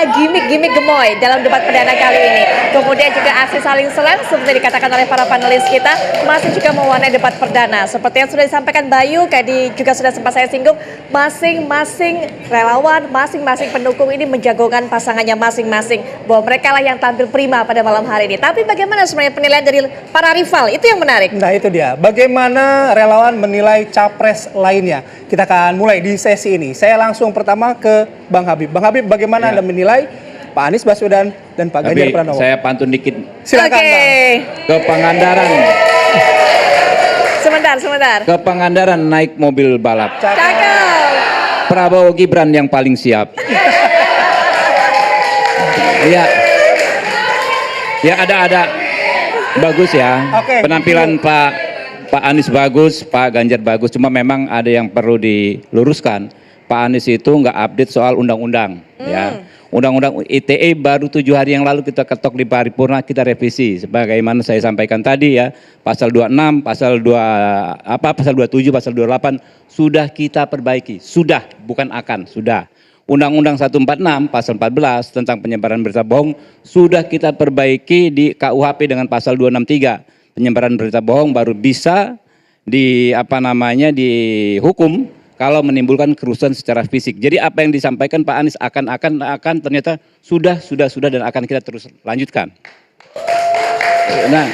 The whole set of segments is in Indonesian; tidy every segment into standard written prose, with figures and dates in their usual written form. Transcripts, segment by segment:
Gimik-gimik gemoy dalam debat perdana kali ini. Kemudian juga aksi saling serang seperti dikatakan oleh para panelis kita masih juga mewarnai debat perdana. Seperti yang sudah disampaikan Bayu, tadi juga sudah sempat saya singgung, masing-masing relawan, masing-masing pendukung ini menjagokan pasangannya masing-masing. Bahwa mereka lah yang tampil prima pada malam hari ini. Tapi bagaimana sebenarnya penilaian dari para rival? Itu yang menarik. Nah itu dia, bagaimana relawan menilai capres lainnya. Kita akan mulai di sesi ini. Saya langsung pertama ke Bang Habib. Bang Habib, bagaimana Anda menilai Pak Anies Baswedan dan Pak Ganjar Pranowo? Saya pantun dikit. Silakan Bang. Ke Pangandaran. Sebentar. Ke Pangandaran naik mobil balap. Cakep. Prabowo Gibran yang paling siap. Iya. Ya ada. Bagus ya. Oke. Penampilan Pak Anies bagus, Pak Ganjar bagus. Cuma memang ada yang perlu diluruskan. Pak Anies itu nggak update soal undang-undang, ya. Undang-undang ITE baru 7 hari yang lalu kita ketok di paripurna, kita revisi. Sebagaimana saya sampaikan tadi ya, pasal 26, pasal 27, pasal 28 sudah kita perbaiki. Sudah, bukan akan, sudah. Undang-Undang 146 pasal 14 tentang penyebaran berita bohong sudah kita perbaiki di KUHP dengan pasal 263. Penyebaran berita bohong baru bisa dihukum kalau menimbulkan kerusuhan secara fisik. Jadi apa yang disampaikan Pak Anies akan ternyata sudah dan akan kita terus lanjutkan. Nah,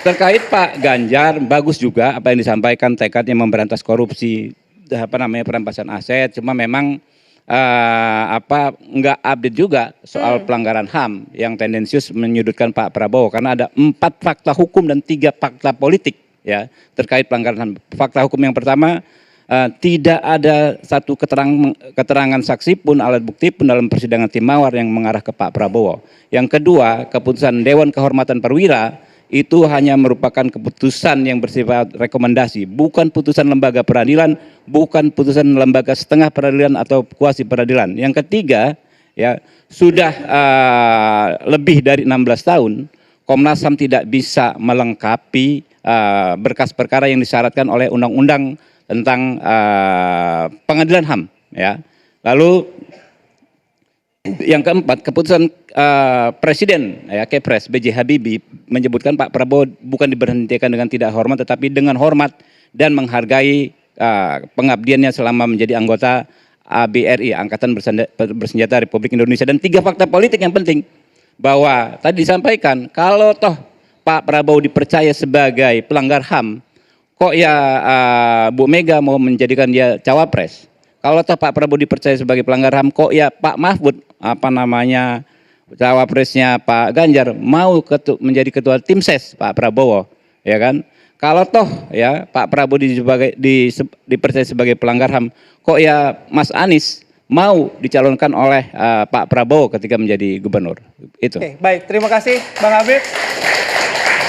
terkait Pak Ganjar bagus juga apa yang disampaikan tekadnya memberantas korupsi, perampasan aset. Cuma memang nggak update juga soal pelanggaran HAM yang tendensius menyudutkan Pak Prabowo karena ada 4 fakta hukum dan 3 fakta politik ya terkait pelanggaran HAM. Fakta hukum yang pertama, tidak ada satu keterangan saksi pun, alat bukti pun dalam persidangan tim Mawar yang mengarah ke Pak Prabowo. Yang kedua, keputusan Dewan Kehormatan Perwira itu hanya merupakan keputusan yang bersifat rekomendasi, bukan putusan lembaga peradilan, bukan putusan lembaga setengah peradilan atau kuasi peradilan. Yang ketiga, ya sudah lebih dari 16 tahun Komnas HAM tidak bisa melengkapi berkas perkara yang disyaratkan oleh undang-undang tentang pengadilan HAM, ya. Lalu yang keempat, keputusan Presiden ya Kepres B.J. Habibie menyebutkan Pak Prabowo bukan diberhentikan dengan tidak hormat, tetapi dengan hormat dan menghargai pengabdiannya selama menjadi anggota ABRI, Angkatan Bersenjata Republik Indonesia. Dan 3 fakta politik yang penting bahwa tadi disampaikan kalau toh Pak Prabowo dipercaya sebagai pelanggar HAM, kok ya Bu Mega mau menjadikan dia cawapres? Kalau toh Pak Prabowo dipercaya sebagai pelanggar HAM, kok ya Pak Mahfud cawapresnya Pak Ganjar mau menjadi ketua tim ses Pak Prabowo, ya kan? Kalau toh ya Pak Prabowo dipercaya sebagai pelanggar HAM, kok ya Mas Anies mau dicalonkan oleh Pak Prabowo ketika menjadi gubernur? Itu. Oke, baik, terima kasih Bang Habib.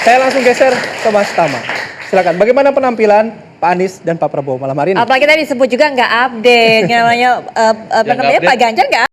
Saya langsung geser ke Mas Tama. Silakan, bagaimana penampilan Pak Anies dan Pak Prabowo malam hari ini? Apalagi tadi disebut juga nggak update, namanya Pak Ganjar nggak